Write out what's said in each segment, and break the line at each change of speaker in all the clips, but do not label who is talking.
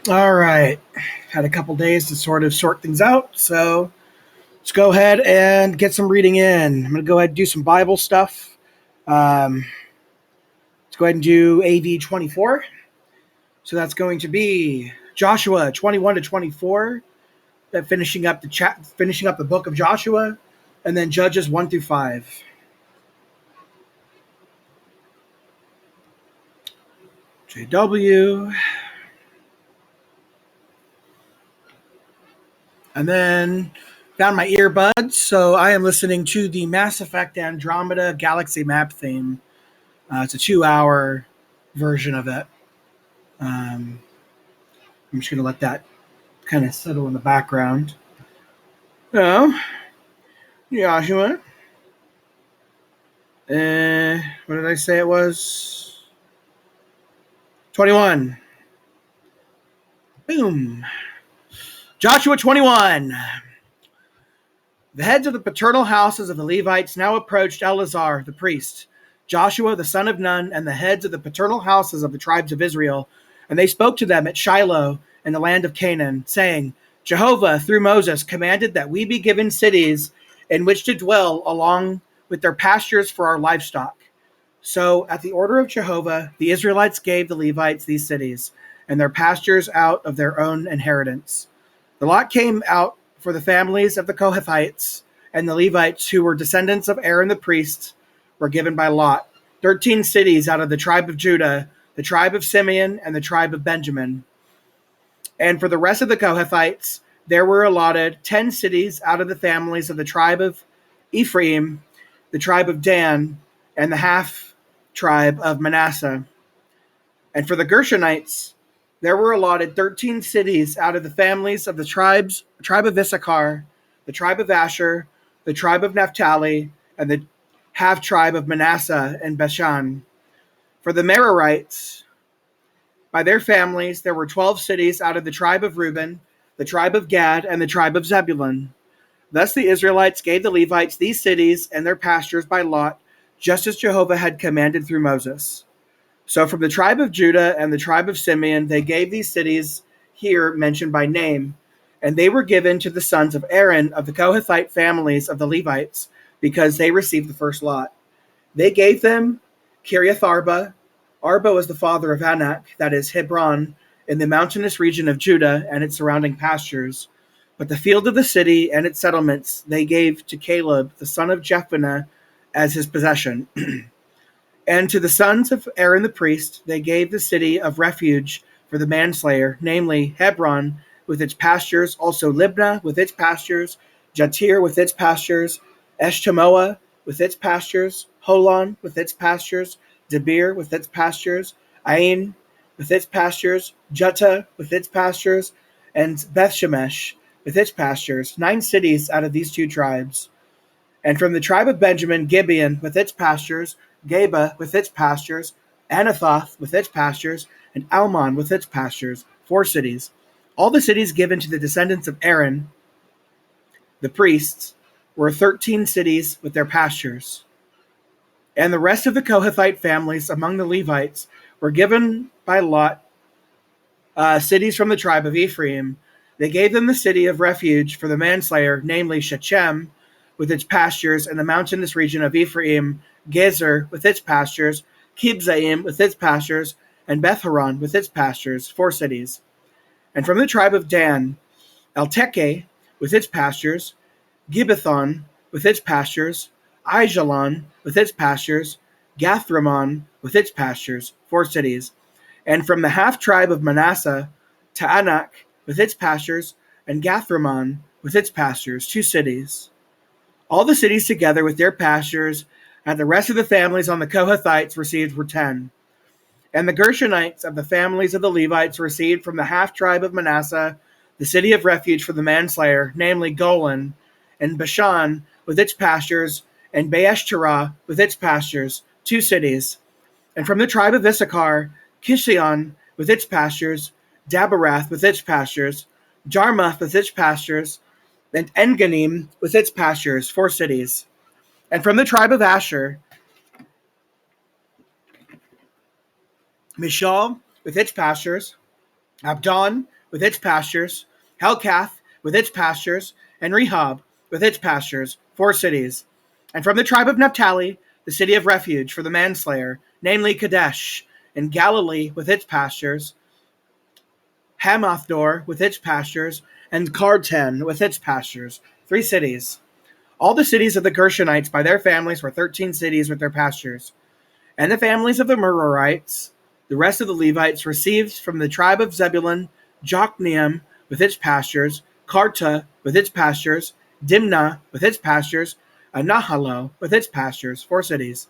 All right. Had a couple days to sort of sort things out, so let's go ahead and get some reading in. I'm going to go ahead and do some Bible stuff. Let's go ahead and do AV24. So that's going to be Joshua 21 to 24, finishing up the book of Joshua, and then Judges 1 through 5. JW. And then found my earbuds, so I am listening to the Mass Effect Andromeda Galaxy Map theme. It's a 2-hour version of it. I'm just going to let that kind of settle in the background. So, Joshua. What did I say it was? 21. Boom. Joshua 21. The heads of the paternal houses of the Levites now approached Eleazar, the priest, Joshua, the son of Nun, and the heads of the paternal houses of the tribes of Israel, and they spoke to them at Shiloh in the land of Canaan, saying, Jehovah, through Moses, commanded that we be given cities in which to dwell along with their pastures for our livestock. So, at the order of Jehovah, the Israelites gave the Levites these cities and their pastures out of their own inheritance. The lot came out for the families of the Kohathites and the Levites, who were descendants of Aaron the priest, were given by lot 13 cities out of the tribe of Judah, the tribe of Simeon, and the tribe of Benjamin. And for the rest of the Kohathites, there were allotted 10 cities out of the families of the tribe of Ephraim, the tribe of Dan, and the half tribe of Manasseh. And for the Gershonites, there were allotted 13 cities out of the families of the tribe of Issachar, the tribe of Asher, the tribe of Naphtali, and the half tribe of Manasseh and Bashan. For the Merarites, by their families, there were 12 cities out of the tribe of Reuben, the tribe of Gad, and the tribe of Zebulun. Thus the Israelites gave the Levites these cities and their pastures by lot, just as Jehovah had commanded through Moses. So from the tribe of Judah and the tribe of Simeon, they gave these cities here mentioned by name, and they were given to the sons of Aaron of the Kohathite families of the Levites, because they received the first lot. They gave them Kiriath Arba. Arba was the father of Anak, that is Hebron, in the mountainous region of Judah and its surrounding pastures. But the field of the city and its settlements they gave to Caleb, the son of Jephunneh, as his possession. And to the sons of Aaron the priest, they gave the city of refuge for the manslayer, namely Hebron with its pastures, also Libnah with its pastures, Jatir with its pastures, Eshtemoa with its pastures, Holon with its pastures, Debir with its pastures, Ain with its pastures, Juttah with its pastures, and Bethshemesh with its pastures, 9 cities out of these 2 tribes. And from the tribe of Benjamin, Gibeon with its pastures, Geba with its pastures, Anathoth with its pastures, and Almon with its pastures, 4 cities. All the cities given to the descendants of Aaron, the priests, were 13 cities with their pastures. And the rest of the Kohathite families among the Levites were given by lot cities from the tribe of Ephraim. They gave them the city of refuge for the manslayer, namely Shechem, with its pastures, and the mountainous region of Ephraim, Gezer with its pastures, Kibzaim with its pastures, and Beth-horon with its pastures, 4 cities. And from the tribe of Dan, Eltekeh with its pastures, Gibbethon with its pastures, Aijalon with its pastures, Gathramon with its pastures, 4 cities. And from the half tribe of Manasseh, Taanach with its pastures, and Gathramon with its pastures, 2 cities. All the cities together with their pastures, and the rest of the families on the Kohathites received were 10. And the Gershonites of the families of the Levites received from the half tribe of Manasseh the city of refuge for the manslayer, namely Golan, and Bashan with its pastures, and Beeshterah with its pastures, 2 cities. And from the tribe of Issachar, Kishion with its pastures, Dabarath with its pastures, Jarmuth with its pastures, and Enganim with its pastures, 4 cities. And from the tribe of Asher, Mishal with its pastures, Abdon with its pastures, Helkath with its pastures, and Rehob with its pastures, 4 cities. And from the tribe of Naphtali, the city of refuge for the manslayer, namely Kadesh, in Galilee with its pastures, Hamathdor with its pastures, and Kartan with its pastures, 3 cities. All the cities of the Gershonites by their families were 13 cities with their pastures. And the families of the Merarites, the rest of the Levites, received from the tribe of Zebulun, Jokneam with its pastures, Karta with its pastures, Dimnah with its pastures, and Nahalo with its pastures, 4 cities.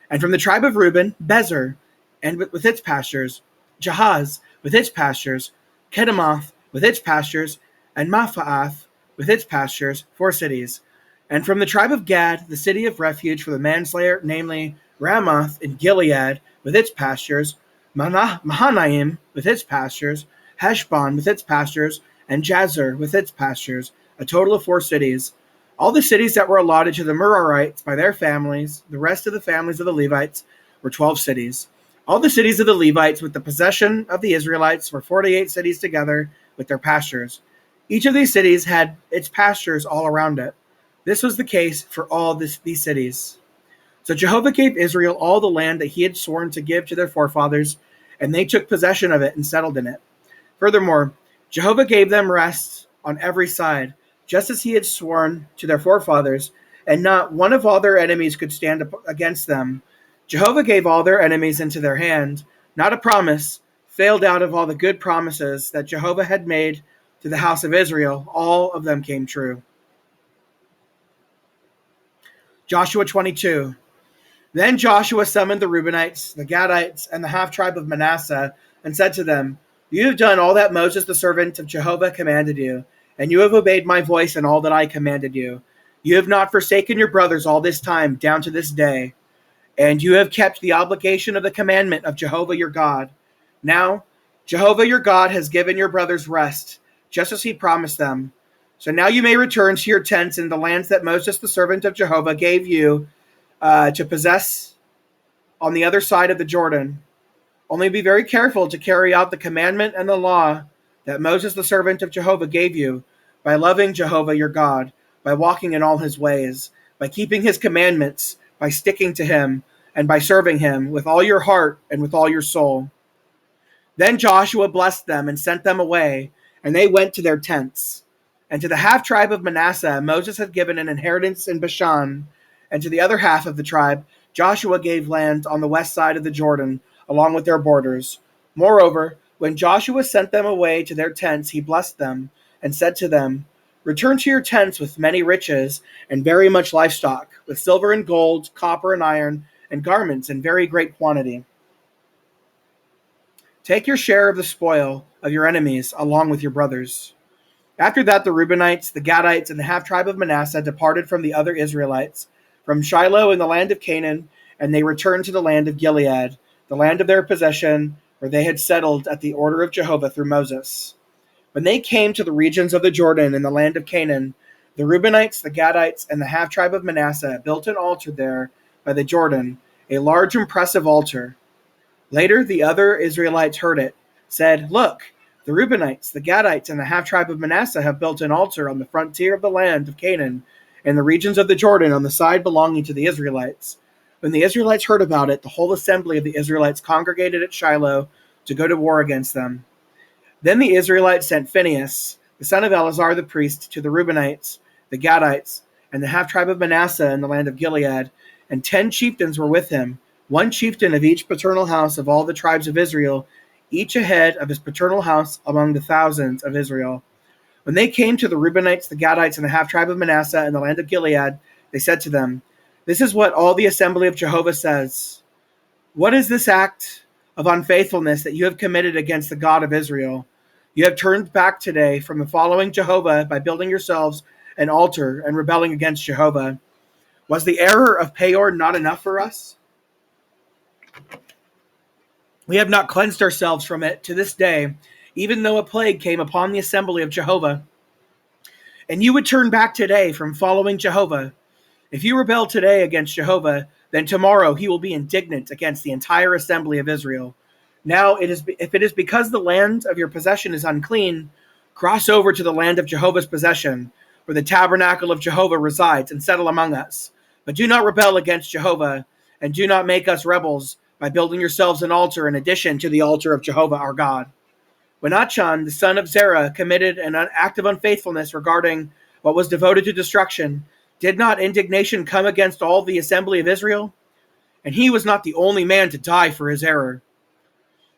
And from the tribe of Reuben, Bezer, and with its pastures, Jahaz with its pastures, Kedemoth with its pastures, and Maphaath with its pastures, 4 cities. And from the tribe of Gad, the city of refuge for the manslayer, namely Ramoth in Gilead with its pastures, Mahanaim with its pastures, Heshbon with its pastures, and Jazer with its pastures, a total of 4 cities. All the cities that were allotted to the Merarites by their families, the rest of the families of the Levites, were 12 cities. All the cities of the Levites with the possession of the Israelites were 48 cities together with their pastures. Each of these cities had its pastures all around it. This was the case for all these cities. So Jehovah gave Israel all the land that he had sworn to give to their forefathers, and they took possession of it and settled in it. Furthermore, Jehovah gave them rest on every side, just as he had sworn to their forefathers, and not one of all their enemies could stand against them. Jehovah gave all their enemies into their hand. Not a promise failed out of all the good promises that Jehovah had made to the house of Israel. All of them came true. Joshua 22. Then Joshua summoned the Reubenites, the Gadites, and the half-tribe of Manasseh, and said to them, You have done all that Moses the servant of Jehovah commanded you, and you have obeyed my voice in all that I commanded you. You have not forsaken your brothers all this time, down to this day, and you have kept the obligation of the commandment of Jehovah your God. Now, Jehovah your God has given your brothers rest, just as he promised them. So now you may return to your tents in the lands that Moses the servant of Jehovah gave you to possess on the other side of the Jordan. Only be very careful to carry out the commandment and the law that Moses the servant of Jehovah gave you, by loving Jehovah your God, by walking in all his ways, by keeping his commandments, by sticking to him, and by serving him with all your heart and with all your soul. Then Joshua blessed them and sent them away, and they went to their tents. And to the half-tribe of Manasseh Moses had given an inheritance in Bashan, and to the other half of the tribe Joshua gave land on the west side of the Jordan, along with their borders. Moreover, when Joshua sent them away to their tents, he blessed them, and said to them, Return to your tents with many riches, and very much livestock, with silver and gold, copper and iron, and garments in very great quantity. Take your share of the spoil of your enemies, along with your brothers. After that, the Reubenites, the Gadites, and the half-tribe of Manasseh departed from the other Israelites, from Shiloh in the land of Canaan, and they returned to the land of Gilead, the land of their possession, where they had settled at the order of Jehovah through Moses. When they came to the regions of the Jordan in the land of Canaan, the Reubenites, the Gadites, and the half-tribe of Manasseh built an altar there by the Jordan, a large impressive altar. Later, the other Israelites heard it, said, Look, the Reubenites, the Gadites, and the half-tribe of Manasseh have built an altar on the frontier of the land of Canaan, in the regions of the Jordan on the side belonging to the Israelites. When the Israelites heard about it, the whole assembly of the Israelites congregated at Shiloh to go to war against them. Then the Israelites sent Phinehas, the son of Eleazar the priest, to the Reubenites, the Gadites, and the half-tribe of Manasseh in the land of Gilead, and 10 chieftains were with him, 1 chieftain of each paternal house of all the tribes of Israel, each a head of his paternal house among the thousands of Israel. When they came to the Reubenites, the Gadites, and the half-tribe of Manasseh in the land of Gilead, they said to them, This is what all the assembly of Jehovah says. What is this act of unfaithfulness that you have committed against the God of Israel? You have turned back today from the following Jehovah by building yourselves an altar and rebelling against Jehovah. Was the error of Peor not enough for us? We have not cleansed ourselves from it to this day, even though a plague came upon the assembly of Jehovah. And you would turn back today from following Jehovah. If you rebel today against Jehovah, then tomorrow he will be indignant against the entire assembly of Israel. Now, if it is because the land of your possession is unclean, cross over to the land of Jehovah's possession, where the tabernacle of Jehovah resides, and settle among us. But do not rebel against Jehovah, and do not make us rebels by building yourselves an altar in addition to the altar of Jehovah our God. When Achan, the son of Zerah, committed an act of unfaithfulness regarding what was devoted to destruction, did not indignation come against all the assembly of Israel? And he was not the only man to die for his error.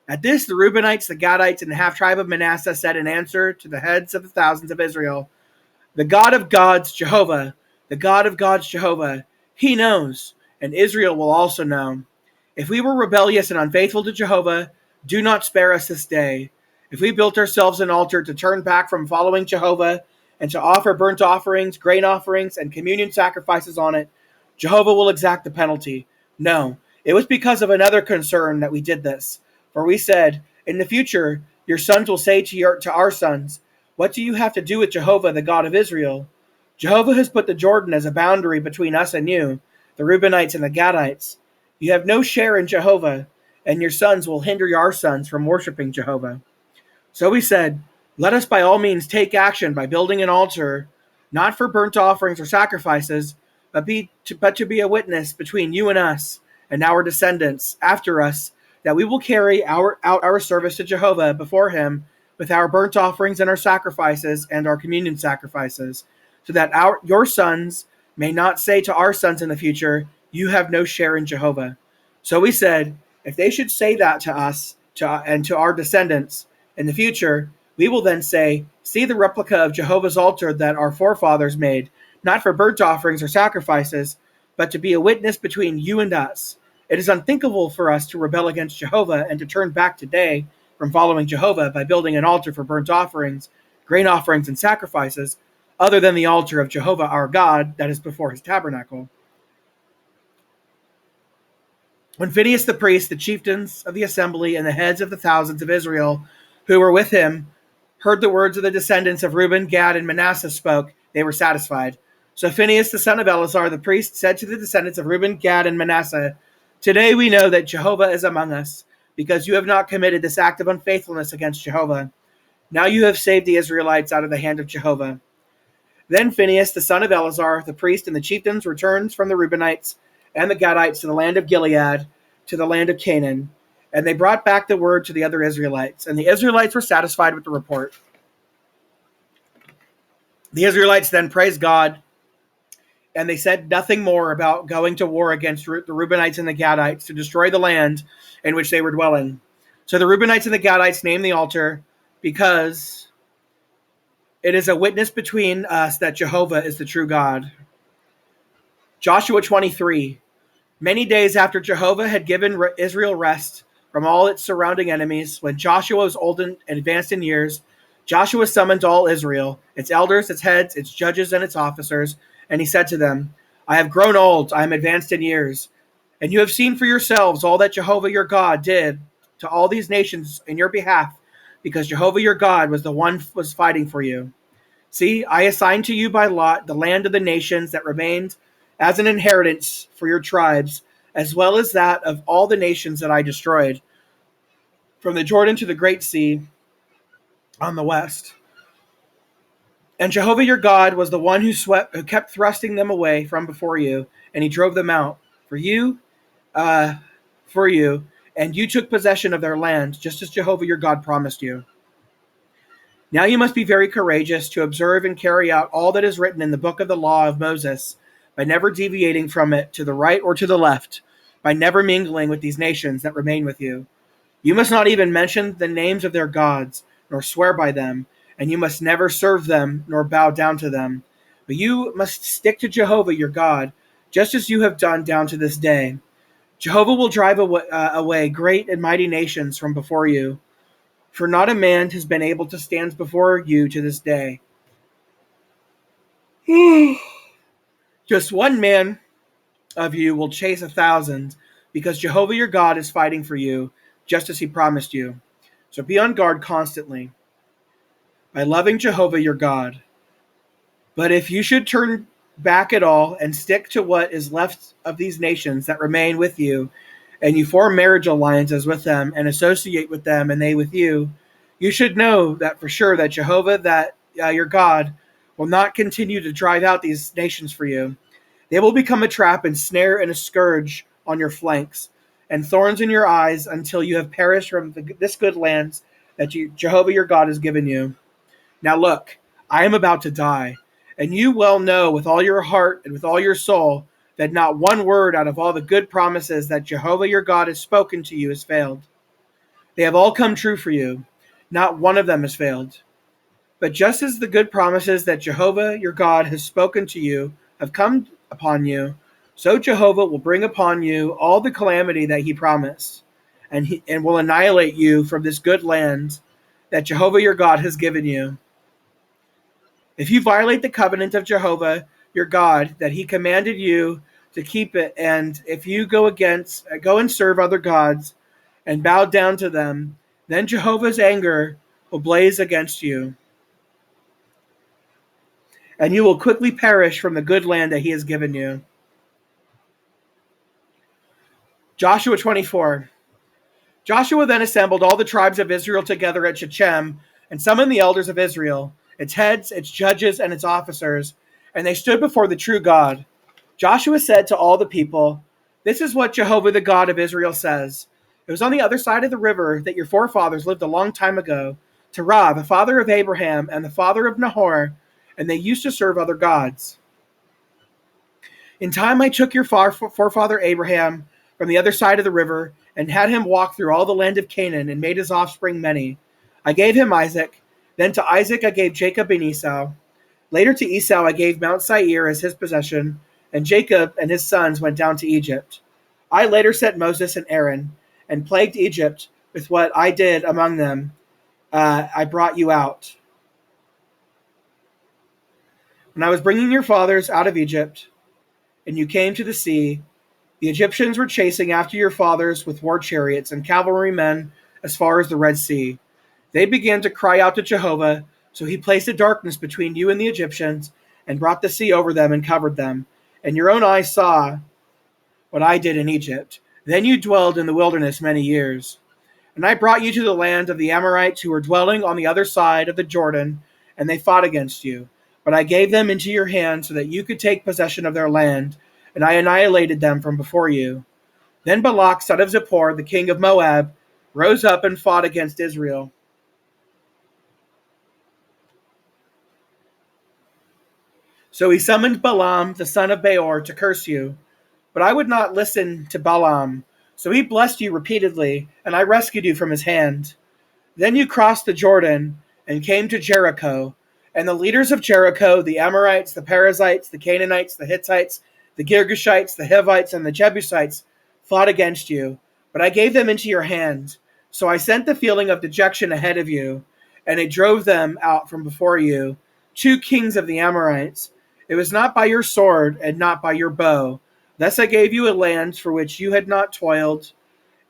At this, the Reubenites, the Gadites, and the half-tribe of Manasseh said in answer to the heads of the thousands of Israel, the God of gods, Jehovah, the God of gods, Jehovah, he knows, and Israel will also know. If we were rebellious and unfaithful to Jehovah, do not spare us this day. If we built ourselves an altar to turn back from following Jehovah and to offer burnt offerings, grain offerings, and communion sacrifices on it, Jehovah will exact the penalty. No, it was because of another concern that we did this. For we said, in the future, your sons will say to our sons, what do you have to do with Jehovah, the God of Israel? Jehovah has put the Jordan as a boundary between us and you, the Reubenites and the Gadites. You have no share in Jehovah, and your sons will hinder our sons from worshiping Jehovah. So we said, let us by all means take action by building an altar, not for burnt offerings or sacrifices, but to be a witness between you and us and our descendants after us, that we will carry out our service to Jehovah before him with our burnt offerings and our sacrifices and our communion sacrifices, so that your sons may not say to our sons in the future, you have no share in Jehovah. So we said, if they should say that to us and to our descendants in the future, we will then say, see the replica of Jehovah's altar that our forefathers made, not for burnt offerings or sacrifices, but to be a witness between you and us. It is unthinkable for us to rebel against Jehovah and to turn back today from following Jehovah by building an altar for burnt offerings, grain offerings, and sacrifices, other than the altar of Jehovah our God that is before his tabernacle. When Phinehas the priest, the chieftains of the assembly, and the heads of the thousands of Israel who were with him heard the words of the descendants of Reuben, Gad, and Manasseh spoke, they were satisfied. So Phinehas the son of Eleazar the priest said to the descendants of Reuben, Gad, and Manasseh, today we know that Jehovah is among us, because you have not committed this act of unfaithfulness against Jehovah. Now you have saved the Israelites out of the hand of Jehovah. Then Phinehas the son of Eleazar the priest and the chieftains returned from the Reubenites and the Gadites to the land of Gilead, to the land of Canaan, and they brought back the word to the other Israelites, and the Israelites were satisfied with the report. The Israelites then praised God, and they said nothing more about going to war against the Reubenites and the Gadites to destroy the land in which they were dwelling. So the Reubenites and the Gadites named the altar because it is a witness between us that Jehovah is the true God. Joshua 23. Many days after Jehovah had given Israel rest from all its surrounding enemies, when Joshua was old and advanced in years, Joshua summoned all Israel, its elders, its heads, its judges, and its officers, and he said to them, I have grown old, I am advanced in years, and you have seen for yourselves all that Jehovah your God did to all these nations in your behalf, because Jehovah your God was the one who was fighting for you. See, I assigned to you by lot the land of the nations that remained as an inheritance for your tribes, as well as that of all the nations that I destroyed, from the Jordan to the Great Sea on the west. And Jehovah your God was the one who kept thrusting them away from before you, and he drove them out for you, and you took possession of their land, just as Jehovah your God promised you. Now you must be very courageous to observe and carry out all that is written in the book of the law of Moses, by never deviating from it to the right or to the left, by never mingling with these nations that remain with you. You must not even mention the names of their gods, nor swear by them, and you must never serve them nor bow down to them. But you must stick to Jehovah your God, just as you have done down to this day. Jehovah will drive away great and mighty nations from before you, for not a man has been able to stand before you to this day. Just one man of you will chase 1,000, because Jehovah your God is fighting for you, just as he promised you. So be on guard constantly, by loving Jehovah your God. But if you should turn back at all and stick to what is left of these nations that remain with you, and you form marriage alliances with them and associate with them and they with you, you should know that for sure that Jehovah, that your God, will not continue to drive out these nations for you. They will become a trap and snare and a scourge on your flanks, and thorns in your eyes until you have perished from this good land that Jehovah your God has given you. Now look, I am about to die, and you well know with all your heart and with all your soul that not one word out of all the good promises that Jehovah your God has spoken to you has failed. They have all come true for you. Not one of them has failed. But just as the good promises that Jehovah your God has spoken to you have come upon you, so Jehovah will bring upon you all the calamity that he promised, and will annihilate you from this good land that Jehovah your God has given you. If you violate the covenant of Jehovah your God that he commanded you to keep it, and if you go and serve other gods and bow down to them, then Jehovah's anger will blaze against you, and you will quickly perish from the good land that he has given you. Joshua 24. Joshua then assembled all the tribes of Israel together at Shechem and summoned the elders of Israel, its heads, its judges, and its officers, and they stood before the true God. Joshua said to all the people, "This is what Jehovah the God of Israel says. It was on the other side of the river that your forefathers lived a long time ago, Terah, the father of Abraham and the father of Nahor, and they used to serve other gods. In time I took your forefather Abraham from the other side of the river and had him walk through all the land of Canaan and made his offspring many. I gave him Isaac. Then to Isaac I gave Jacob and Esau. Later to Esau I gave Mount Seir as his possession, and Jacob and his sons went down to Egypt. I later sent Moses and Aaron and plagued Egypt with what I did among them. I brought you out. When I was bringing your fathers out of Egypt, and you came to the sea, the Egyptians were chasing after your fathers with war chariots and cavalrymen as far as the Red Sea. They began to cry out to Jehovah, so he placed a darkness between you and the Egyptians and brought the sea over them and covered them. And your own eyes saw what I did in Egypt. Then you dwelled in the wilderness many years. And I brought you to the land of the Amorites who were dwelling on the other side of the Jordan, and they fought against you. But I gave them into your hand so that you could take possession of their land, and I annihilated them from before you. Then Balak, son of Zippor, the king of Moab, rose up and fought against Israel. So he summoned Balaam, the son of Beor, to curse you. But I would not listen to Balaam. So he blessed you repeatedly, and I rescued you from his hand. Then you crossed the Jordan and came to Jericho. And the leaders of Jericho, the Amorites, the Perizzites, the Canaanites, the Hittites, the Girgashites, the Hivites, and the Jebusites fought against you. But I gave them into your hand. So I sent the feeling of dejection ahead of you, and it drove them out from before you, 2 kings of the Amorites. It was not by your sword and not by your bow. Thus I gave you a land for which you had not toiled,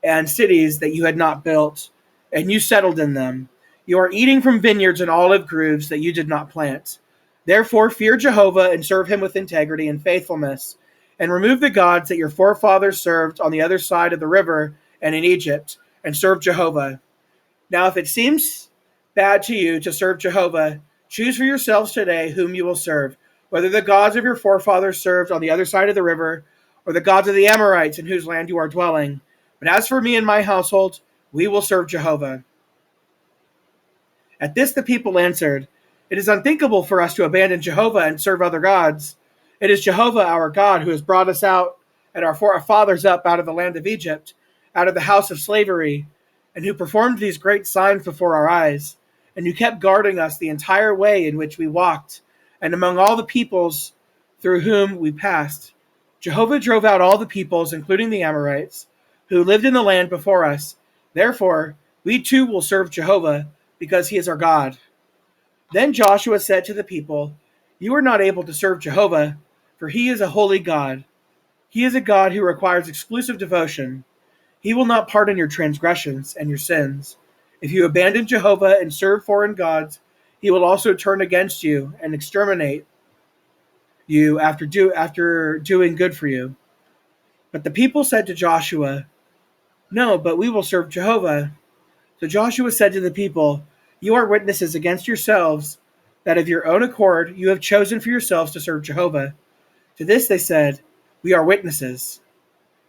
and cities that you had not built, and you settled in them. You are eating from vineyards and olive groves that you did not plant. Therefore fear Jehovah and serve him with integrity and faithfulness, and remove the gods that your forefathers served on the other side of the river and in Egypt, and serve Jehovah. Now if it seems bad to you to serve Jehovah, choose for yourselves today whom you will serve, whether the gods of your forefathers served on the other side of the river, or the gods of the Amorites in whose land you are dwelling. But as for me and my household, we will serve Jehovah." At this the people answered, "It is unthinkable for us to abandon Jehovah and serve other gods. It is Jehovah our God who has brought us out and our fathers up out of the land of Egypt, out of the house of slavery, and who performed these great signs before our eyes, and who kept guarding us the entire way in which we walked, and among all the peoples through whom we passed. Jehovah drove out all the peoples, including the Amorites, who lived in the land before us. Therefore, we too will serve Jehovah, because he is our God." Then Joshua said to the people, "You are not able to serve Jehovah, for he is a holy God. He is a God who requires exclusive devotion. He will not pardon your transgressions and your sins. If you abandon Jehovah and serve foreign gods, he will also turn against you and exterminate you after doing good for you." But the people said to Joshua, No, but we will serve Jehovah. So Joshua said to the people, You are witnesses against yourselves that of your own accord you have chosen for yourselves to serve Jehovah. To this they said, We are witnesses.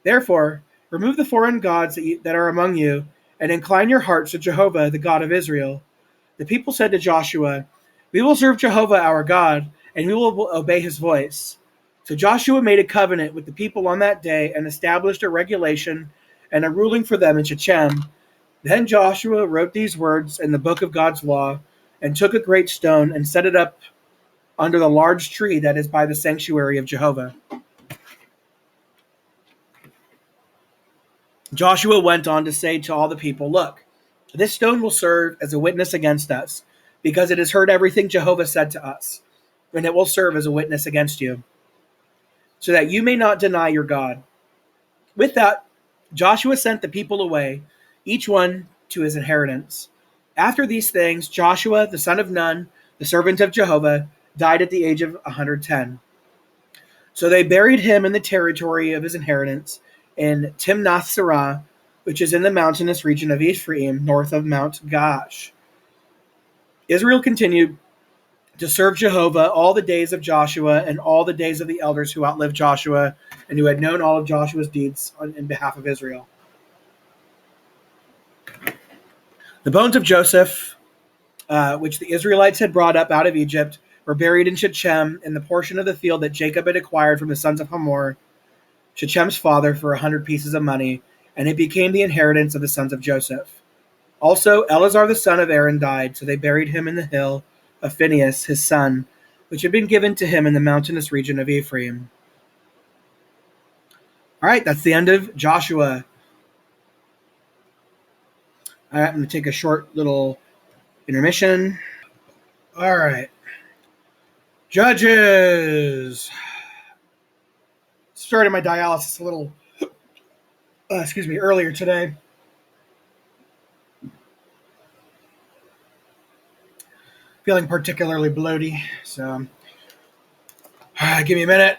Therefore, remove the foreign gods that are among you, and incline your hearts to Jehovah, the God of Israel. The people said to Joshua, We will serve Jehovah our God, and we will obey his voice. So Joshua made a covenant with the people on that day and established a regulation and a ruling for them in Shechem. Then Joshua wrote these words in the book of God's law and took a great stone and set it up under the large tree that is by the sanctuary of Jehovah. Joshua went on to say to all the people, Look, this stone will serve as a witness against us, because it has heard everything Jehovah said to us, and it will serve as a witness against you, so that you may not deny your God. With that, Joshua sent the people away, each one to his inheritance. After these things, Joshua, the son of Nun, the servant of Jehovah, died at the age of 110. So they buried him in the territory of his inheritance in Timnath-serah, which is in the mountainous region of Ephraim, north of Mount Gaash. Israel continued to serve Jehovah all the days of Joshua and all the days of the elders who outlived Joshua and who had known all of Joshua's deeds in behalf of Israel. The bones of Joseph, which the Israelites had brought up out of Egypt, were buried in Shechem in the portion of the field that Jacob had acquired from the sons of Hamor, Shechem's father, for 100 pieces of money, and it became the inheritance of the sons of Joseph. Also, Eleazar the son of Aaron died, so they buried him in the hill of Phinehas, his son, which had been given to him in the mountainous region of Ephraim. All right, that's the end of Joshua. All right, I'm going to take a short little intermission. All right. Judges. Started my dialysis a little, earlier today. Feeling particularly bloaty, so give me a minute.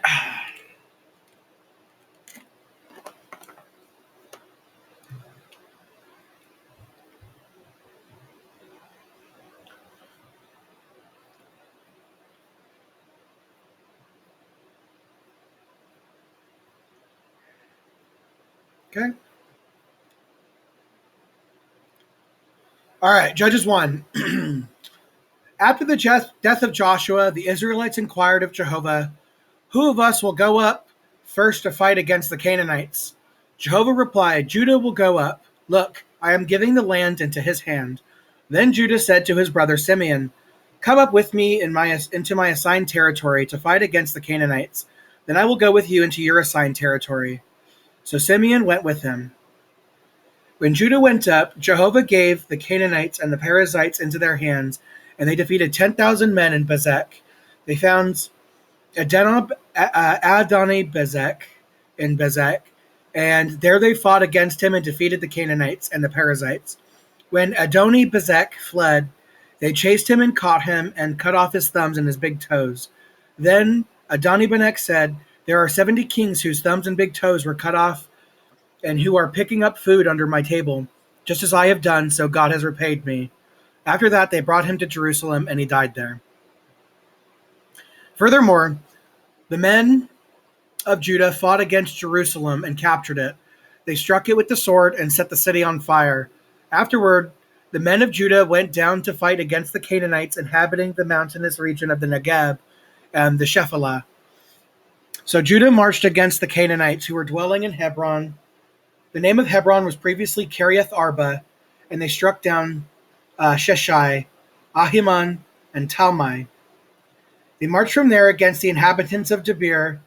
Okay. All right, Judges 1. After the death of Joshua, the Israelites inquired of Jehovah, Who of us will go up first to fight against the Canaanites? Jehovah replied, Judah will go up. Look, I am giving the land into his hand. Then Judah said to his brother Simeon, Come up with me into my assigned territory to fight against the Canaanites. Then I will go with you into your assigned territory. So Simeon went with him. When Judah went up, Jehovah gave the Canaanites and the Perizzites into their hands, and they defeated 10,000 men in Bezek. They found Adoni-Bezek in Bezek, and there they fought against him and defeated the Canaanites and the Perizzites. When Adoni-Bezek fled, they chased him and caught him and cut off his thumbs and his big toes. Then Adoni-Bezek said, There are 70 kings whose thumbs and big toes were cut off and who are picking up food under my table. Just as I have done, so God has repaid me. After that, they brought him to Jerusalem, and he died there. Furthermore, the men of Judah fought against Jerusalem and captured it. They struck it with the sword and set the city on fire. Afterward, the men of Judah went down to fight against the Canaanites inhabiting the mountainous region of the Negeb and the Shephelah. So Judah marched against the Canaanites who were dwelling in Hebron. The name of Hebron was previously Kiriath Arba, and they struck down Sheshai, Ahiman, and Talmai. They marched from there against the inhabitants of Debir.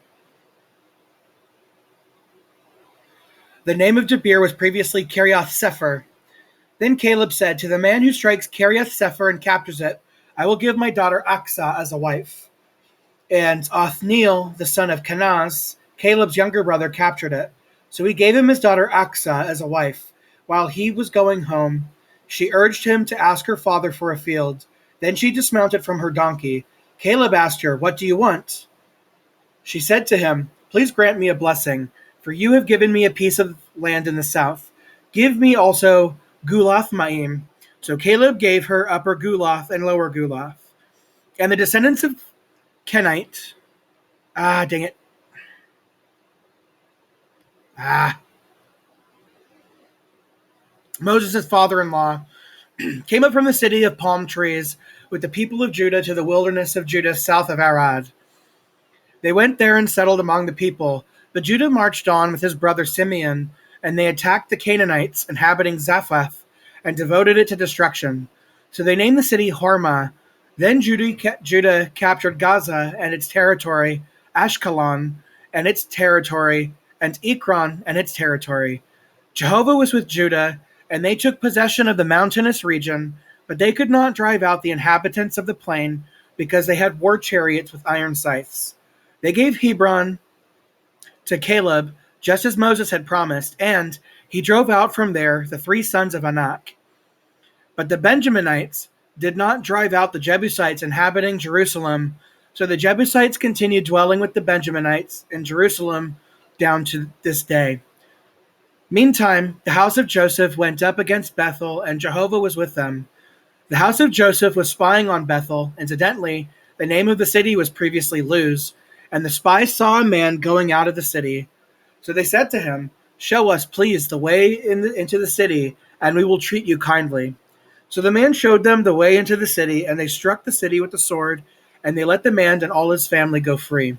The name of Debir was previously Kiriath Sefer. Then Caleb said, To the man who strikes Kiriath Sefer and captures it, I will give my daughter Aksa as a wife. And Othniel, the son of Kenaz, Caleb's younger brother, captured it. So he gave him his daughter Aksa as a wife. While he was going home, she urged him to ask her father for a field. Then she dismounted from her donkey. Caleb asked her, What do you want? She said to him, Please grant me a blessing, for you have given me a piece of land in the south. Give me also Gulath Maim. So Caleb gave her Upper Gulath and Lower Gulath. And the descendants of Kenite, dang it. Moses' father-in-law, came up from the city of palm trees with the people of Judah to the wilderness of Judah south of Arad. They went there and settled among the people, but Judah marched on with his brother Simeon, and they attacked the Canaanites inhabiting Zaphath and devoted it to destruction. So they named the city Hormah. Then Judah captured Gaza and its territory, Ashkelon and its territory, and Ekron and its territory. Jehovah was with Judah, and they took possession of the mountainous region, but they could not drive out the inhabitants of the plain, because they had war chariots with iron scythes. They gave Hebron to Caleb, just as Moses had promised, and he drove out from there the 3 sons of Anak. But the Benjaminites did not drive out the Jebusites inhabiting Jerusalem, so the Jebusites continued dwelling with the Benjaminites in Jerusalem down to this day. Meantime, the house of Joseph went up against Bethel, and Jehovah was with them. The house of Joseph was spying on Bethel. Incidentally, the name of the city was previously Luz, and the spies saw a man going out of the city. So they said to him, "Show us, please, the way into the city, and we will treat you kindly." So the man showed them the way into the city, and they struck the city with the sword, and they let the man and all his family go free.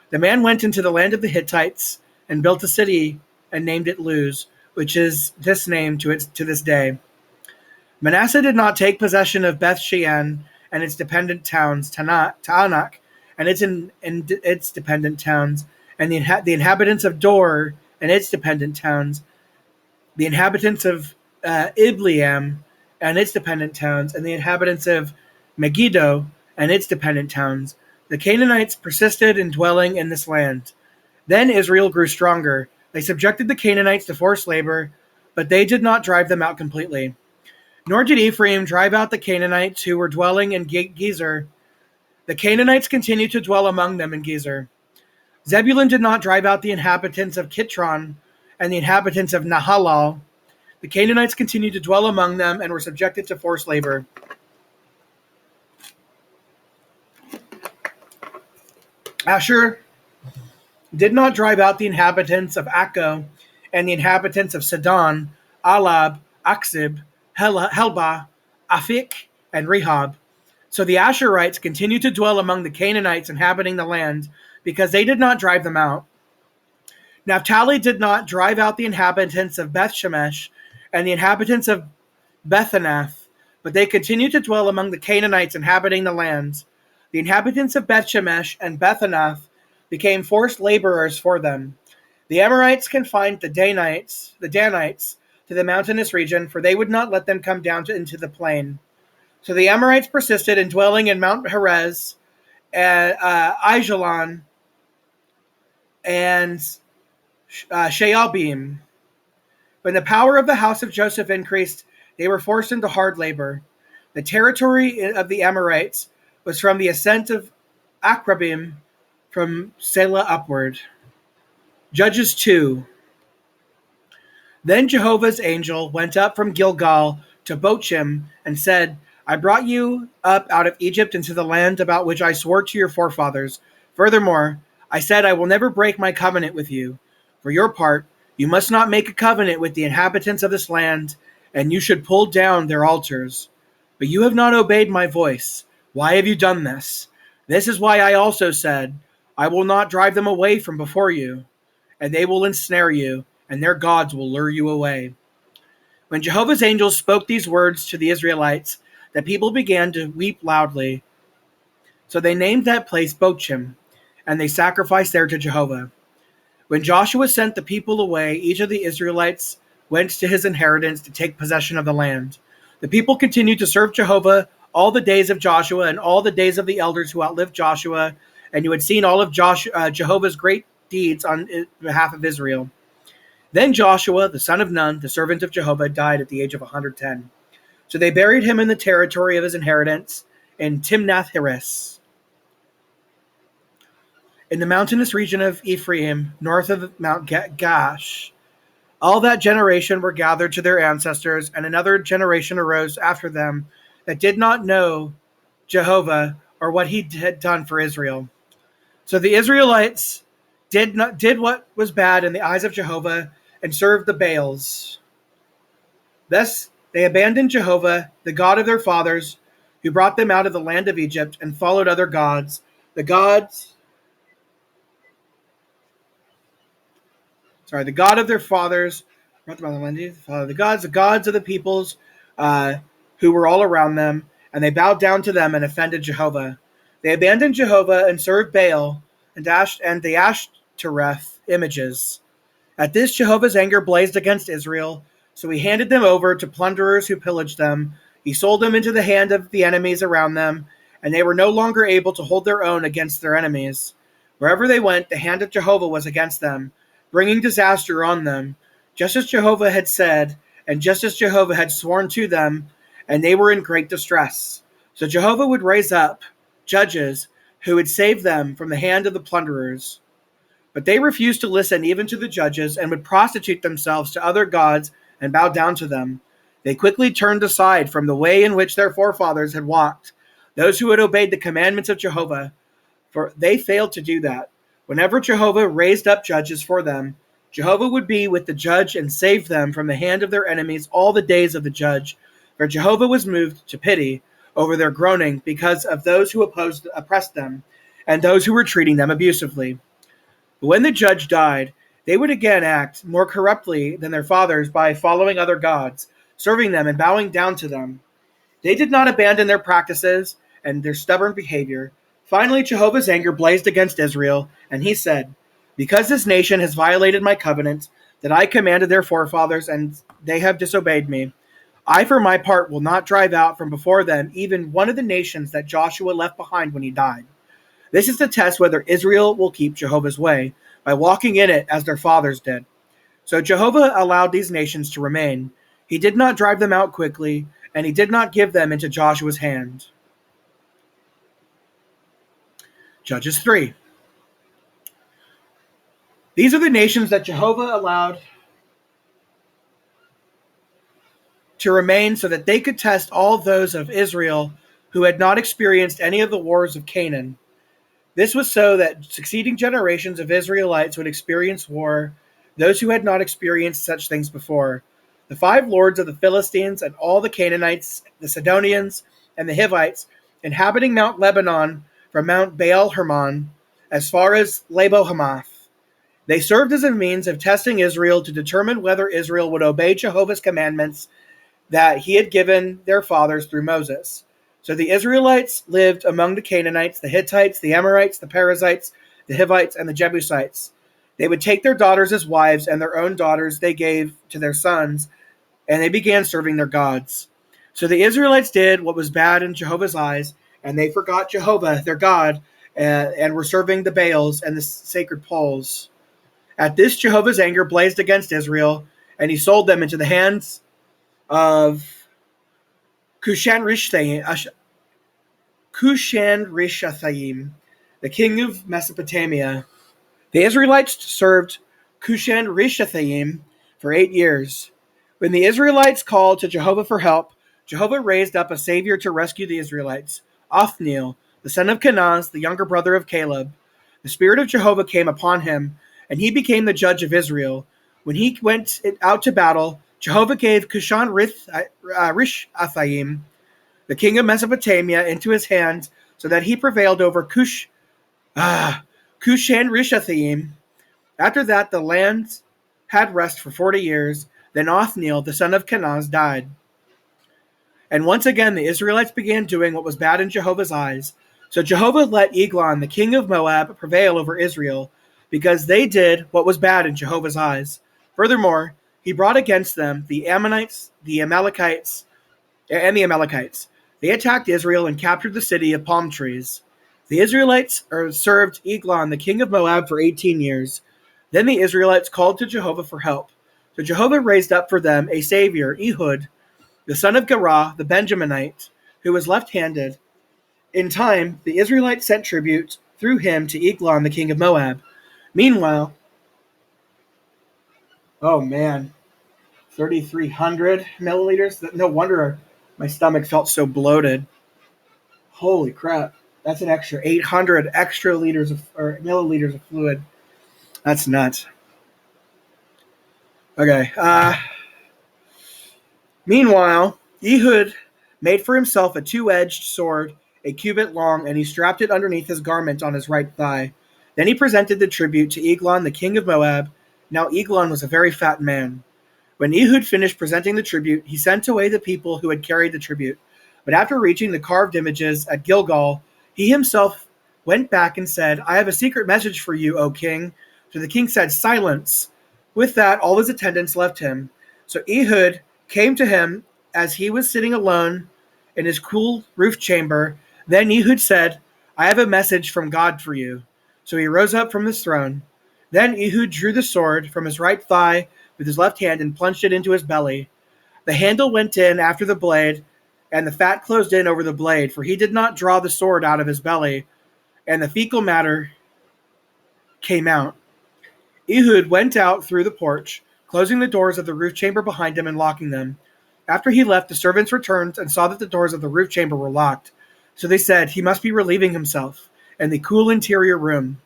The man went into the land of the Hittites and built a city and named it Luz, which is this name to this day. Manasseh did not take possession of Beth Shean and its dependent towns, Taanach and its dependent towns, and the inhabitants of Dor and its dependent towns, the inhabitants of Ibleam and its dependent towns, and the inhabitants of Megiddo and its dependent towns. The Canaanites persisted in dwelling in this land. Then Israel grew stronger. They subjected the Canaanites to forced labor, but they did not drive them out completely. Nor did Ephraim drive out the Canaanites who were dwelling in Gezer. The Canaanites continued to dwell among them in Gezer. Zebulun did not drive out the inhabitants of Kitron and the inhabitants of Nahalal. The Canaanites continued to dwell among them and were subjected to forced labor. Asher did not drive out the inhabitants of Akko and the inhabitants of Sidon, Alab, Aksib, Helba, Afik, and Rehob. So the Asherites continued to dwell among the Canaanites inhabiting the land, because they did not drive them out. Naphtali did not drive out the inhabitants of Bethshemesh and the inhabitants of Bethanath, but they continued to dwell among the Canaanites inhabiting the land. The inhabitants of Bethshemesh and Bethanath became forced laborers for them. The Amorites confined the Danites to the mountainous region, for they would not let them come down into the plain. So the Amorites persisted in dwelling in Mount Perez, Aijalon, and Shaalbim. When the power of the house of Joseph increased, they were forced into hard labor. The territory of the Amorites was from the ascent of Akrabim, from Selah upward. Judges 2. Then Jehovah's angel went up from Gilgal to Bochim and said, "I brought you up out of Egypt into the land about which I swore to your forefathers. Furthermore, I said I will never break my covenant with you. For your part, you must not make a covenant with the inhabitants of this land, and you should pull down their altars. But you have not obeyed my voice. Why have you done this? This is why I also said, I will not drive them away from before you, and they will ensnare you, and their gods will lure you away." When Jehovah's angels spoke these words to the Israelites, the people began to weep loudly. So they named that place Bochim, and they sacrificed there to Jehovah. When Joshua sent the people away, each of the Israelites went to his inheritance to take possession of the land. The people continued to serve Jehovah all the days of Joshua and all the days of the elders who outlived Joshua, and who had seen all of Jehovah's great deeds on behalf of Israel. Then Joshua, the son of Nun, the servant of Jehovah, died at the age of 110. So they buried him in the territory of his inheritance in Timnath-Heres, in the mountainous region of Ephraim, north of Mount Gash. All that generation were gathered to their ancestors, and another generation arose after them that did not know Jehovah or what he had done for Israel. So the Israelites did what was bad in the eyes of Jehovah and served the Baals. Thus they abandoned Jehovah, the God of their fathers, who brought them out of the land of Egypt, and followed other gods, the God of their fathers, brought them out of the land of Egypt, the gods of the peoples who were all around them, and they bowed down to them and offended Jehovah. They abandoned Jehovah and served Baal and the Ashtoreth images. At this, Jehovah's anger blazed against Israel, so he handed them over to plunderers who pillaged them. He sold them into the hand of the enemies around them, and they were no longer able to hold their own against their enemies. Wherever they went, the hand of Jehovah was against them, bringing disaster on them, just as Jehovah had said, and just as Jehovah had sworn to them, and they were in great distress. So Jehovah would raise up judges who would save them from the hand of the plunderers. But they refused to listen even to the judges, and would prostitute themselves to other gods and bow down to them. They quickly turned aside from the way in which their forefathers had walked, those who had obeyed the commandments of Jehovah, for they failed to do that. Whenever Jehovah raised up judges for them, Jehovah would be with the judge and save them from the hand of their enemies all the days of the judge. For Jehovah was moved to pity over their groaning because of those who oppressed them, and those who were treating them abusively. But when the judge died, they would again act more corruptly than their fathers by following other gods, serving them and bowing down to them. They did not abandon their practices and their stubborn behavior. Finally, Jehovah's anger blazed against Israel, and he said, "Because this nation has violated my covenant that I commanded their forefathers, and they have disobeyed me, I for my part will not drive out from before them even one of the nations that Joshua left behind when he died. This is to test whether Israel will keep Jehovah's way by walking in it as their fathers did." So Jehovah allowed these nations to remain. He did not drive them out quickly, and he did not give them into Joshua's hand. Judges 3. These are the nations that Jehovah allowed to remain so that they could test all those of Israel who had not experienced any of the wars of Canaan. This was so that succeeding generations of Israelites would experience war, those who had not experienced such things before. The 5 lords of the Philistines and all the Canaanites, the Sidonians, and the Hivites, inhabiting Mount Lebanon from Mount Baal Hermon as far as Labo Hamath. They served as a means of testing Israel to determine whether Israel would obey Jehovah's commandments that he had given their fathers through Moses. So the Israelites lived among the Canaanites, the Hittites, the Amorites, the Perizzites, the Hivites, and the Jebusites. They would take their daughters as wives, and their own daughters they gave to their sons, and they began serving their gods. So the Israelites did what was bad in Jehovah's eyes, and they forgot Jehovah, their God, and were serving the Baals and the sacred poles. At this, Jehovah's anger blazed against Israel, and he sold them into the hands of Cushan-Rishathaim, the king of Mesopotamia. The Israelites served Cushan-Rishathaim for 8 years. When the Israelites called to Jehovah for help, Jehovah raised up a savior to rescue the Israelites, Othniel, the son of Kenaz, the younger brother of Caleb. The Spirit of Jehovah came upon him, and he became the judge of Israel. When he went out to battle, Jehovah gave Cushan-Rishathaim, the king of Mesopotamia, into his hands, so that he prevailed over Cushan-Rishathaim. After that, the land had rest for 40 years. Then Othniel, the son of Kenaz, died. And once again, the Israelites began doing what was bad in Jehovah's eyes. So Jehovah let Eglon, the king of Moab, prevail over Israel, because they did what was bad in Jehovah's eyes. Furthermore, he brought against them the Ammonites, the Amalekites. They attacked Israel and captured the city of palm trees. The Israelites served Eglon, the king of Moab, for 18 years. Then the Israelites called to Jehovah for help. So Jehovah raised up for them a savior, Ehud, the son of Gerah, the Benjaminite, who was left-handed. In time, the Israelites sent tribute through him to Eglon, the king of Moab. Meanwhile, oh man, 3,300 milliliters. No wonder my stomach felt so bloated. Holy crap. That's an extra 800 extra liters or milliliters of fluid. That's nuts. Okay. Meanwhile, Ehud made for himself a two-edged sword, a cubit long, and he strapped it underneath his garment on his right thigh. Then he presented the tribute to Eglon, the king of Moab. Now Eglon was a very fat man. When Ehud finished presenting the tribute, he sent away the people who had carried the tribute. But after reaching the carved images at Gilgal, he himself went back and said, I have a secret message for you, O king. So the king said, Silence. With that, all his attendants left him. So Ehud came to him as he was sitting alone in his cool roof chamber. Then Ehud said, I have a message from God for you. So he rose up from his throne. Then Ehud drew the sword from his right thigh with his left hand and plunged it into his belly. The handle went in after the blade, and the fat closed in over the blade, for he did not draw the sword out of his belly, and the fecal matter came out. Ehud went out through the porch, closing the doors of the roof chamber behind him and locking them. After he left, the servants returned and saw that the doors of the roof chamber were locked. So they said, he must be relieving himself in the cool interior room.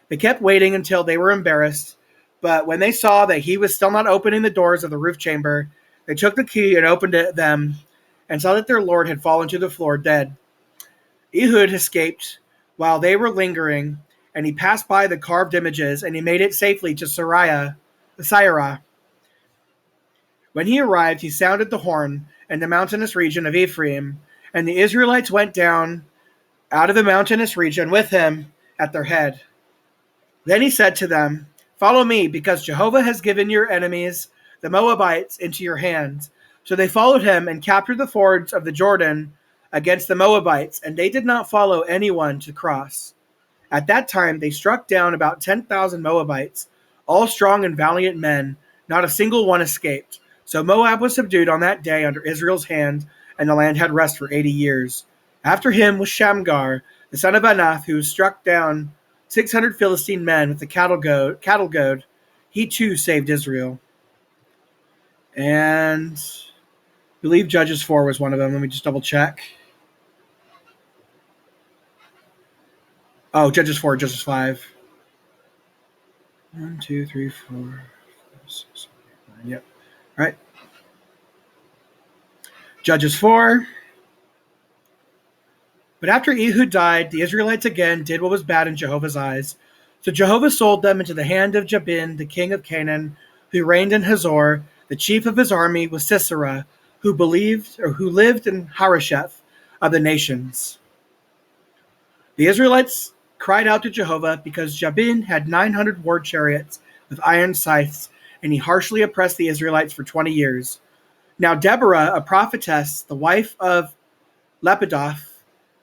They kept waiting until they were embarrassed, but when they saw that he was still not opening the doors of the roof chamber, they took the key and opened them and saw that their lord had fallen to the floor dead. Ehud escaped while they were lingering, and he passed by the carved images, and he made it safely to Seirah. When he arrived, he sounded the horn in the mountainous region of Ephraim, and the Israelites went down out of the mountainous region with him at their head. Then he said to them, Follow me, because Jehovah has given your enemies, the Moabites, into your hands. So they followed him and captured the fords of the Jordan against the Moabites, and they did not follow anyone to cross. At that time they struck down about 10,000 Moabites, all strong and valiant men. Not a single one escaped. So Moab was subdued on that day under Israel's hand, and the land had rest for 80 years. After him was Shamgar, the son of Anath, who struck down 600 Philistine men with the cattle goad. He too saved Israel. And I believe Judges 4 was one of them. Let me just double check. Oh, Judges 4, Judges 5. 1, 2, 3, 4, 5, 6, 7, 8, 9. Yep. All right. Judges 4. But after Ehud died, the Israelites again did what was bad in Jehovah's eyes. So Jehovah sold them into the hand of Jabin, the king of Canaan, who reigned in Hazor. The chief of his army was Sisera, who lived in Harosheth of the nations. The Israelites cried out to Jehovah because Jabin had 900 war chariots with iron scythes, and he harshly oppressed the Israelites for 20 years. Now Deborah, a prophetess, the wife of Lapidoth,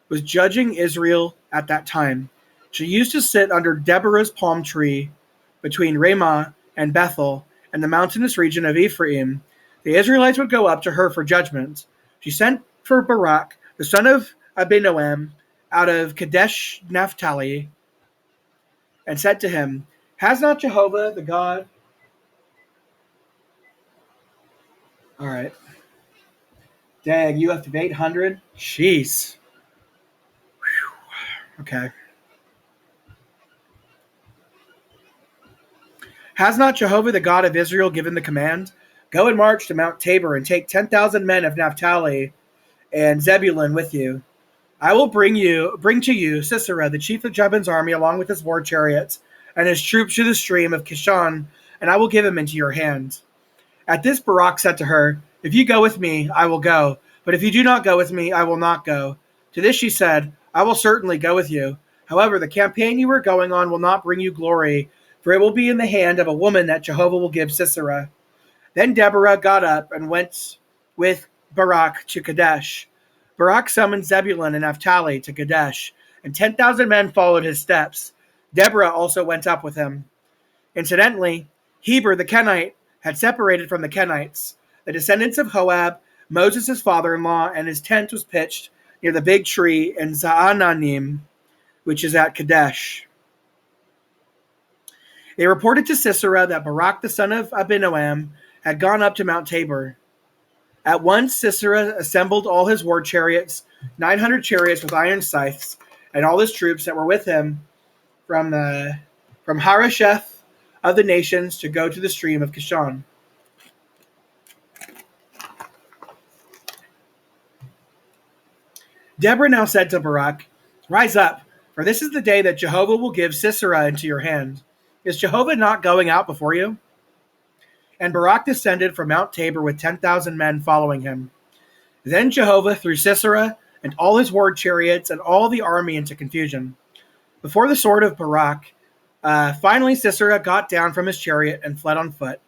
was judging Israel at that time. She used to sit under Deborah's palm tree between Ramah and Bethel and the mountainous region of Ephraim. The Israelites would go up to her for judgment. She sent for Barak, the son of Abinoam, out of Kadesh Naphtali, and said to him, Has not Jehovah the God... All right. Dang, you left of 800? Jeez. Whew. Okay. Has not Jehovah the God of Israel given the command? Go and march to Mount Tabor and take 10,000 men of Naphtali and Zebulun with you. I will bring to you Sisera, the chief of Jabin's army, along with his war chariots and his troops to the stream of Kishon, and I will give him into your hand. At this Barak said to her, If you go with me, I will go, but if you do not go with me, I will not go. To this she said, I will certainly go with you. However, the campaign you are going on will not bring you glory, for it will be in the hand of a woman that Jehovah will give Sisera. Then Deborah got up and went with Barak to Kadesh. Barak summoned Zebulun and Naphtali to Kadesh, and 10,000 men followed his steps. Deborah also went up with him. Incidentally, Heber the Kenite had separated from the Kenites, the descendants of Hoab, Moses' father-in-law, and his tent was pitched near the big tree in Zaananim, which is at Kadesh. They reported to Sisera that Barak the son of Abinoam had gone up to Mount Tabor. At once Sisera assembled all his war chariots, 900 chariots with iron scythes, and all his troops that were with him from Harosheth of the nations to go to the stream of Kishon. Deborah now said to Barak, "Rise up, for this is the day that Jehovah will give Sisera into your hand. Is Jehovah not going out before you?" And Barak descended from Mount Tabor with 10,000 men following him. Then Jehovah threw Sisera and all his war chariots and all the army into confusion before the sword of Barak. Finally Sisera got down from his chariot and fled on foot.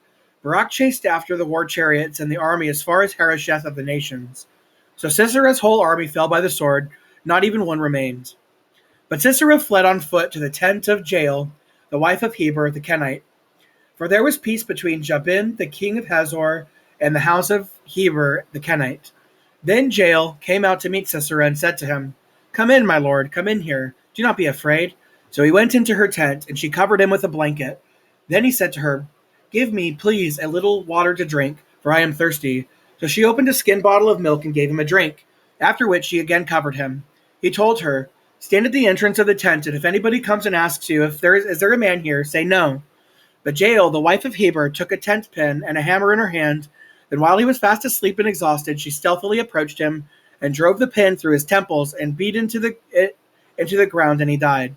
Barak chased after the war chariots and the army as far as Harosheth of the nations. So Sisera's whole army fell by the sword, not even one remained. But Sisera fled on foot to the tent of Jael, the wife of Heber the Kenite. For there was peace between Jabin, the king of Hazor, and the house of Heber the Kenite. Then Jael came out to meet Sisera and said to him, "Come in, my lord, come in here. Do not be afraid." So he went into her tent, and she covered him with a blanket. Then he said to her, "Give me, please, a little water to drink, for I am thirsty." So she opened a skin bottle of milk and gave him a drink, after which she again covered him. He told her, "Stand at the entrance of the tent, and if anybody comes and asks you, is there a man here, say no." But Jael, the wife of Heber, took a tent pin and a hammer in her hand. Then while he was fast asleep and exhausted, she stealthily approached him and drove the pin through his temples and beat into the ground, and he died.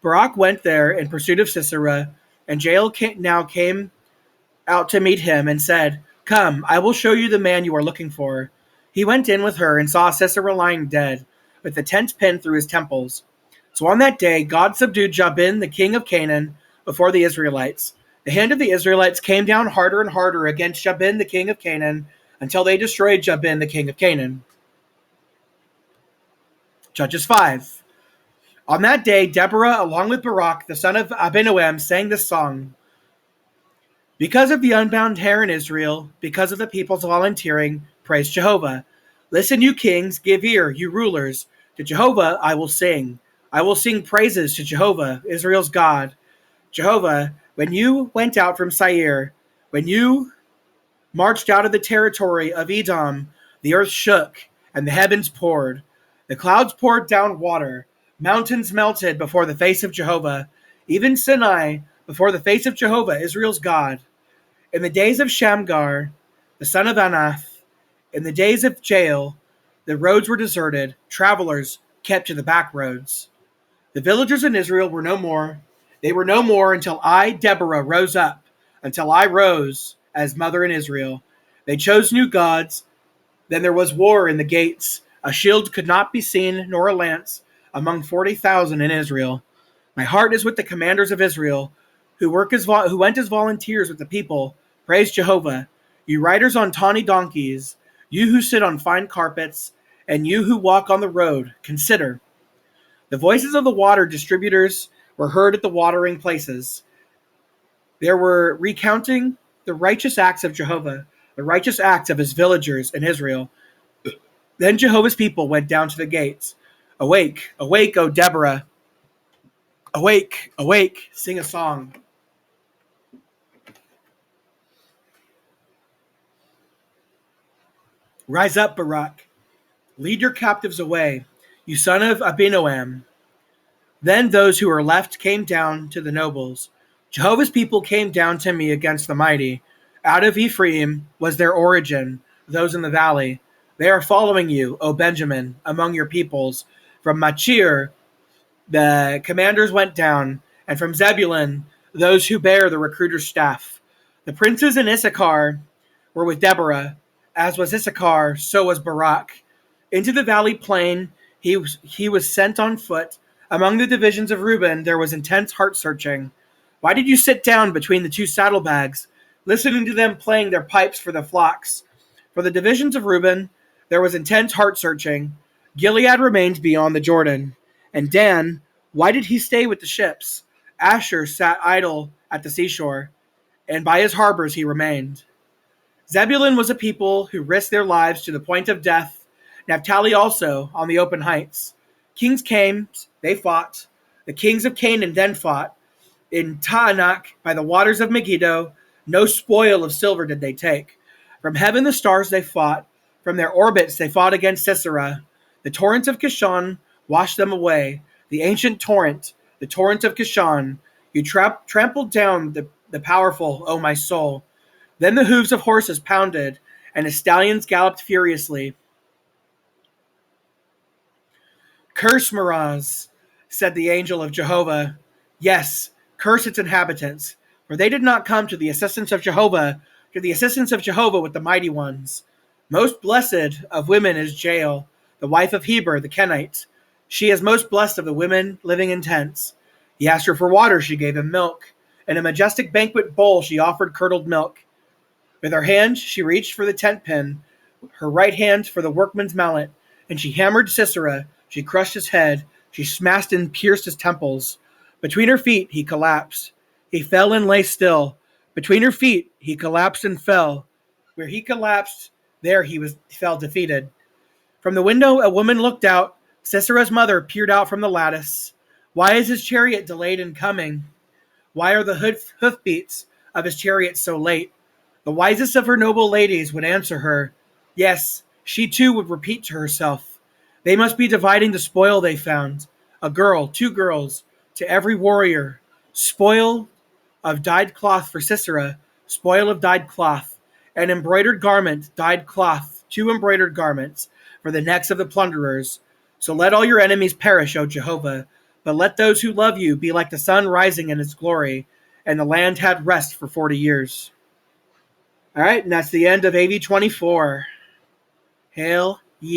Barak went there in pursuit of Sisera, and Jael now came out to meet him and said, "Come, I will show you the man you are looking for." He went in with her and saw Sisera lying dead, with the tent pin through his temples. So on that day God subdued Jabin, the king of Canaan, before the Israelites. The hand of the Israelites came down harder and harder against Jabin, the king of Canaan, until they destroyed Jabin, the king of Canaan. Judges 5. On that day, Deborah, along with Barak, the son of Abinoam, sang this song. Because of the unbound hair in Israel, because of the people's volunteering, praise Jehovah. Listen, you kings, give ear, you rulers. To Jehovah I will sing. I will sing praises to Jehovah, Israel's God. Jehovah, when you went out from Seir, when you marched out of the territory of Edom, the earth shook and the heavens poured. The clouds poured down water. Mountains melted before the face of Jehovah, even Sinai before the face of Jehovah, Israel's God. In the days of Shamgar, the son of Anath, in the days of Jael, the roads were deserted, travelers kept to the back roads. The villagers in Israel were no more. They were no more until I, Deborah, rose up, until I rose as mother in Israel. They chose new gods. Then there was war in the gates. A shield could not be seen, nor a lance, among 40,000 in Israel. My heart is with the commanders of Israel, who went as volunteers with the people. Praise Jehovah. You riders on tawny donkeys, you who sit on fine carpets, and you who walk on the road, consider. The voices of the water distributors were heard at the watering places. They were recounting the righteous acts of Jehovah, the righteous acts of his villagers in Israel. Then Jehovah's people went down to the gates. Awake, awake, O Deborah. Awake, awake, sing a song. Rise up, Barak. Lead your captives away, you son of Abinoam. Then those who were left came down to the nobles. Jehovah's people came down to me against the mighty. Out of Ephraim was their origin, those in the valley. They are following you, O Benjamin, among your peoples. From Machir, the commanders went down, and from Zebulun, those who bear the recruiter's staff. The princes in Issachar were with Deborah. As was Issachar, so was Barak. Into the valley plain he was sent on foot. Among the divisions of Reuben there was intense heart-searching. Why did you sit down between the two saddlebags, listening to them playing their pipes for the flocks? For the divisions of Reuben there was intense heart-searching. Gilead remained beyond the Jordan. And Dan, why did he stay with the ships? Asher sat idle at the seashore, and by his harbors he remained. Zebulun was a people who risked their lives to the point of death. Naphtali also on the open heights. Kings came, they fought. The kings of Canaan then fought. In Taanach by the waters of Megiddo, No spoil of silver did they take. From heaven the stars they fought. From their orbits they fought against Sisera. The torrent of Kishon washed them away. The ancient torrent, the torrent of Kishon. You trampled down the powerful, O my soul. Then the hooves of horses pounded, and the stallions galloped furiously. Curse Meroz, said the angel of Jehovah. Yes, curse its inhabitants, for they did not come to the assistance of Jehovah, with the mighty ones. Most blessed of women is Jael, the wife of Heber the Kenite. She is most blessed of the women living in tents. He asked her for water, she gave him milk. In a majestic banquet bowl she offered curdled milk. With her hand she reached for the tent pin, her right hand for the workman's mallet, and she hammered Sisera. She crushed his head. She smashed and pierced his temples. Between her feet he collapsed. He fell and lay still. Between her feet he collapsed and fell. Where he collapsed, there he fell defeated. From the window a woman looked out. Sisera's mother peered out from the lattice. Why is his chariot delayed in coming? Why are the hoofbeats of his chariot so late? The wisest of her noble ladies would answer her. Yes, she too would repeat to herself. They must be dividing the spoil they found. A girl, 2 girls, to every warrior. Spoil of dyed cloth for Sisera, spoil of dyed cloth. An embroidered garment, dyed cloth, 2 embroidered garments, for the necks of the plunderers. So let all your enemies perish, O Jehovah, but let those who love you be like the sun rising in its glory, and the land had rest for 40 years. All right, and that's the end of AV24. Hail